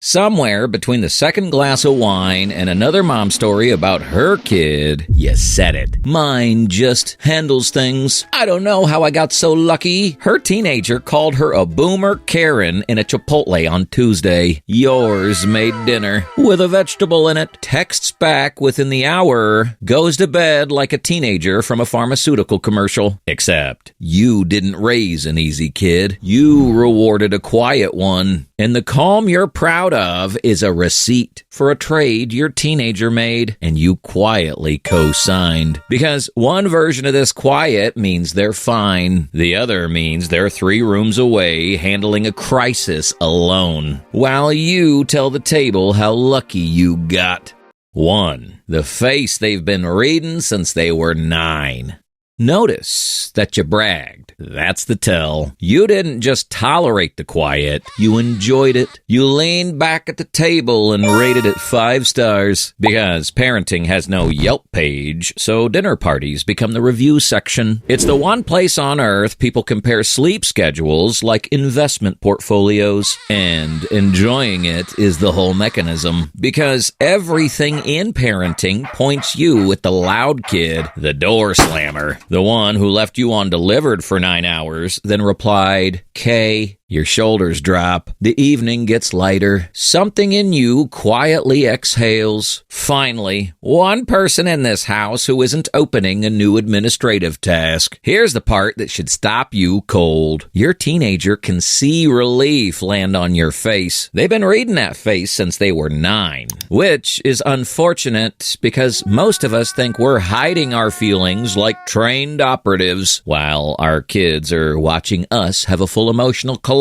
Somewhere between the second glass of wine and another mom story about her kid, you said it. Mine just handles things. I don't know how I got so lucky. Her teenager called her a boomer Karen in a Chipotle on Tuesday. Yours made dinner with a vegetable in it. Texts back within the hour. Goes to bed like a teenager from a pharmaceutical commercial. Except you didn't raise an easy kid. You rewarded a quiet one. And the calm you're proud of is a receipt for a trade your teenager made and you quietly co-signed. Because one version of this quiet means they're fine. The other means they're 3 rooms away handling a crisis alone. While you tell the table how lucky you got. 1. The face they've been reading since they were 9. Notice that you bragged. That's the tell. You didn't just tolerate the quiet. You enjoyed it. You leaned back at the table and rated it 5 stars. Because parenting has no Yelp page, so dinner parties become the review section. It's the one place on earth people compare sleep schedules like investment portfolios. And enjoying it is the whole mechanism. Because everything in parenting points you at the loud kid, the door slammer. The one who left you undelivered for 9 hours, then replied, "K." Your shoulders drop. The evening gets lighter. Something in you quietly exhales. Finally, one person in this house who isn't opening a new administrative task. Here's the part that should stop you cold. Your teenager can see relief land on your face. They've been reading that face since they were 9, which is unfortunate because most of us think we're hiding our feelings like trained operatives while our kids are watching us have a full emotional collapse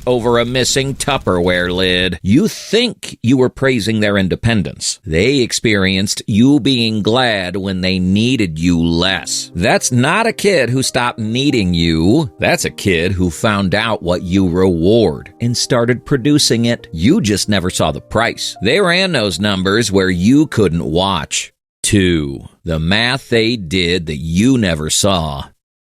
over a missing Tupperware lid. You think you were praising their independence. They experienced you being glad when they needed you less. That's not a kid who stopped needing you. That's a kid who found out what you reward and started producing it. You just never saw the price. They ran those numbers where you couldn't watch. 2. The math they did that you never saw.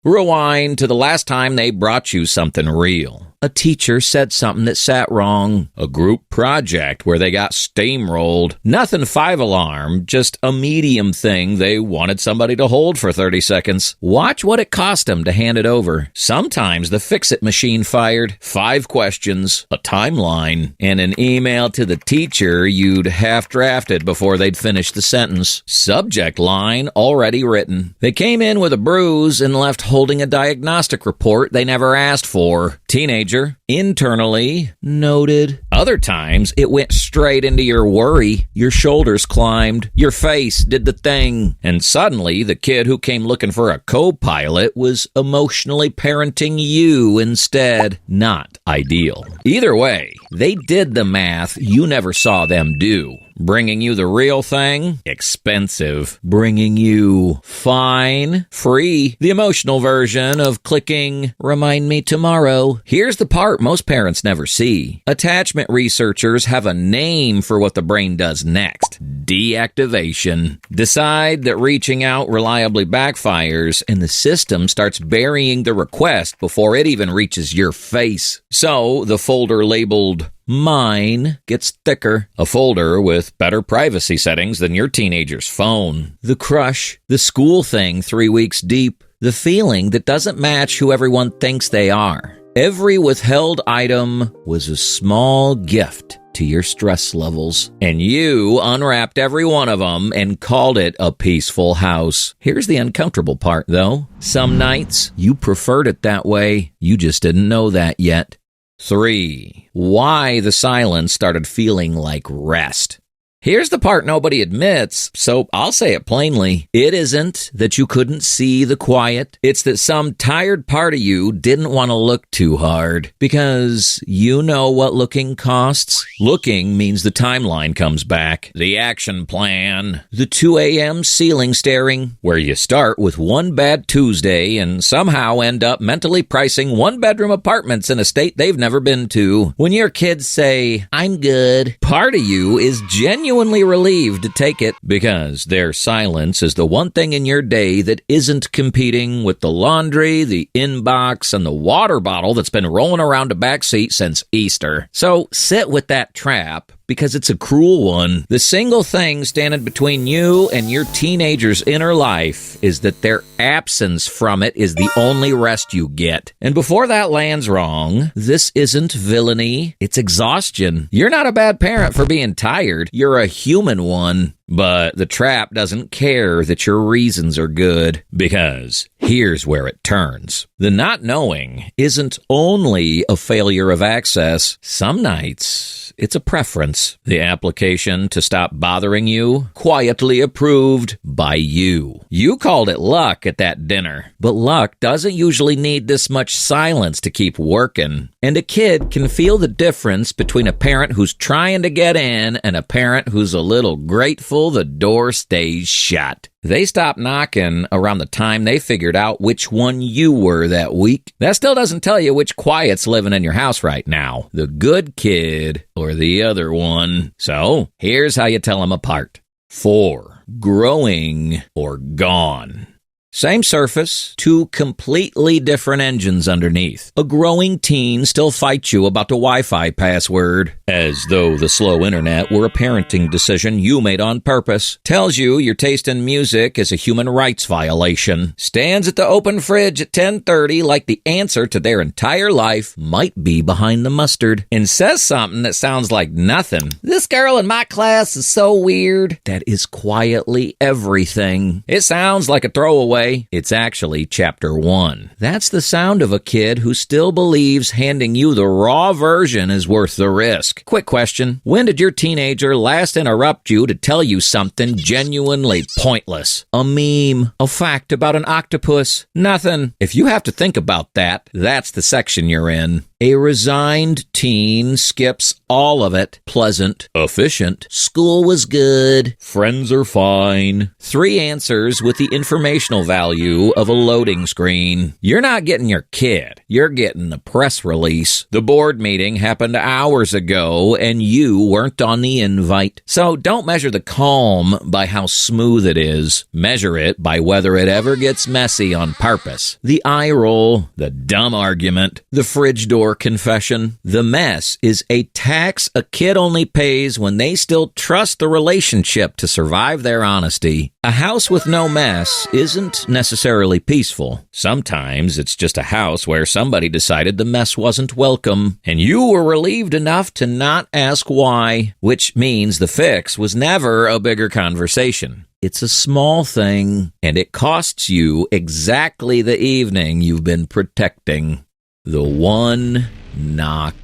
Rewind to the last time they brought you something real. A teacher said something that sat wrong. A group project where they got steamrolled. Nothing 5-alarm, just a medium thing they wanted somebody to hold for 30 seconds. Watch what it cost them to hand it over. Sometimes the fix-it machine fired 5 questions, a timeline, and an email to the teacher you'd half-drafted before they'd finish the sentence. Subject line already written. They came in with a bruise and left holding a diagnostic report they never asked for. Teenager, internally, noted. Other times, it went straight into your worry. Your shoulders climbed. Your face did the thing. And suddenly, the kid who came looking for a co-pilot was emotionally parenting you instead. Not ideal. Either way, they did the math you never saw them do. Bringing you the real thing, expensive. Bringing you fine, free. The emotional version of clicking, remind me tomorrow. Here's the part most parents never see. Attachment researchers have a name for what the brain does next. Deactivation. Decide that reaching out reliably backfires and the system starts burying the request before it even reaches your face. So the folder labeled Mine gets thicker. A folder with better privacy settings than your teenager's phone. The crush, the school thing 3 weeks deep, the feeling that doesn't match who everyone thinks they are. Every withheld item was a small gift to your stress levels, and you unwrapped every one of them and called it a peaceful house. Here's the uncomfortable part, though. Some nights, you preferred it that way. You just didn't know that yet. 3. Why the silence started feeling like rest. Here's the part nobody admits, so I'll say it plainly. It isn't that you couldn't see the quiet. It's that some tired part of you didn't want to look too hard. Because you know what looking costs? Looking means the timeline comes back. The action plan. The 2 a.m. ceiling staring, where you start with one bad Tuesday and somehow end up mentally pricing 1-bedroom apartments in a state they've never been to. When your kids say, "I'm good," part of you is genuinely genuinely relieved to take it because their silence is the one thing in your day that isn't competing with the laundry, the inbox, and the water bottle that's been rolling around the backseat since Easter. So sit with that trap, because it's a cruel one. The single thing standing between you and your teenager's inner life is that their absence from it is the only rest you get. And before that lands wrong, this isn't villainy, it's exhaustion. You're not a bad parent for being tired. You're a human one. But the trap doesn't care that your reasons are good, because here's where it turns. The not knowing isn't only a failure of access. Some nights, it's a preference. The application to stop bothering you, quietly approved by you. You called it luck at that dinner, but luck doesn't usually need this much silence to keep working. And a kid can feel the difference between a parent who's trying to get in and a parent who's a little grateful the door stays shut. They stopped knocking around the time they figured out which one you were that week. That still doesn't tell you which quiet's living in your house right now, the good kid or the other one. So here's how you tell them apart. 4. Growing or gone. Same surface, two completely different engines underneath. A growing teen still fights you about the Wi-Fi password, as though the slow internet were a parenting decision you made on purpose. Tells you your taste in music is a human rights violation. Stands at the open fridge at 10:30 like the answer to their entire life might be behind the mustard. And says something that sounds like nothing. This girl in my class is so weird. That is quietly everything. It sounds like a throwaway. It's actually chapter 1. That's the sound of a kid who still believes handing you the raw version is worth the risk. Quick question. When did your teenager last interrupt you to tell you something genuinely pointless? A meme, a fact about an octopus, nothing. If you have to think about that, that's the section you're in. A resigned teen skips all of it. Pleasant, efficient, school was good, friends are fine. 3 answers with the informational value of a loading screen. You're not getting your kid. You're getting the press release. The board meeting happened hours ago and you weren't on the invite. So don't measure the calm by how smooth it is. Measure it by whether it ever gets messy on purpose. The eye roll, the dumb argument, the fridge door confession. The mess is a tax a kid only pays when they still trust the relationship to survive their honesty. A house with no mess isn't necessarily peaceful. Sometimes it's just a house where somebody decided the mess wasn't welcome, and you were relieved enough to not ask why, which means the fix was never a bigger conversation. It's a small thing, and it costs you exactly the evening you've been protecting. The one knock.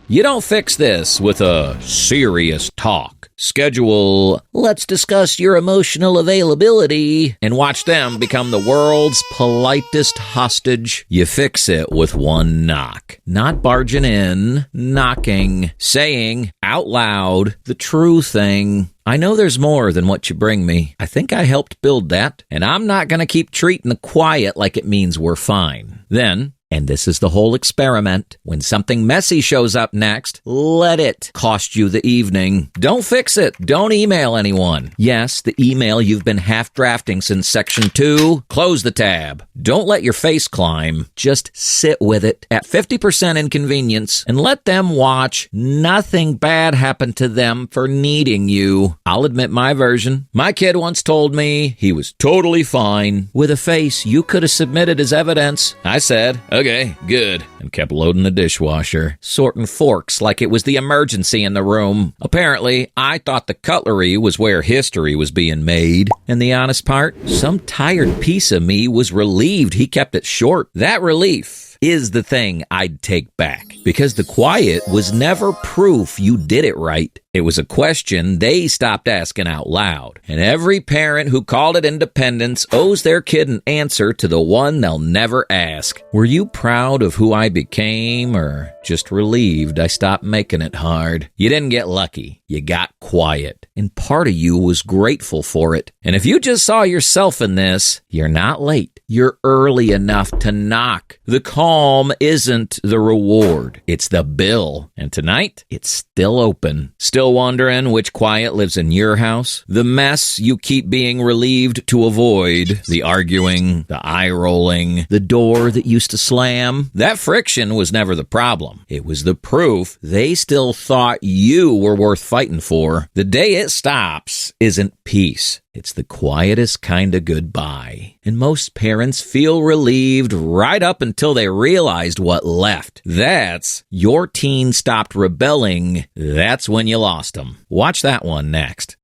You don't fix this with a serious talk. Schedule, let's discuss your emotional availability, and watch them become the world's politest hostage. You fix it with one knock. Not barging in, knocking, saying out loud the true thing. I know there's more than what you bring me. I think I helped build that, and I'm not going to keep treating the quiet like it means we're fine. Then, and this is the whole experiment, when something messy shows up next, let it cost you the evening. Don't fix it. Don't email anyone. Yes, the email you've been half drafting since section 2, close the tab. Don't let your face climb. Just sit with it at 50% inconvenience and let them watch nothing bad happen to them for needing you. I'll admit my version. My kid once told me he was totally fine with a face you could have submitted as evidence. I said, okay, good, and kept loading the dishwasher, sorting forks like it was the emergency in the room. Apparently, I thought the cutlery was where history was being made. And the honest part, some tired piece of me was relieved he kept it short. That relief is the thing I'd take back, because the quiet was never proof you did it right. It was a question they stopped asking out loud. And every parent who called it independence owes their kid an answer to the one they'll never ask. Were you proud of who I became, or just relieved I stopped making it hard? You didn't get lucky. You got quiet, and part of you was grateful for it. And if you just saw yourself in this, you're not late. You're early enough to knock. The calm isn't the reward. It's the bill. And tonight, it's still open. Still wondering which quiet lives in your house? The mess you keep being relieved to avoid. The arguing, the eye-rolling, the door that used to slam. That friction was never the problem. It was the proof they still thought you were worth fighting for. The day it stops isn't peace. It's the quietest kind of goodbye. And most parents feel relieved right up until they realized what left. That's your teen stopped rebelling. That's when you lost them. Watch that one next.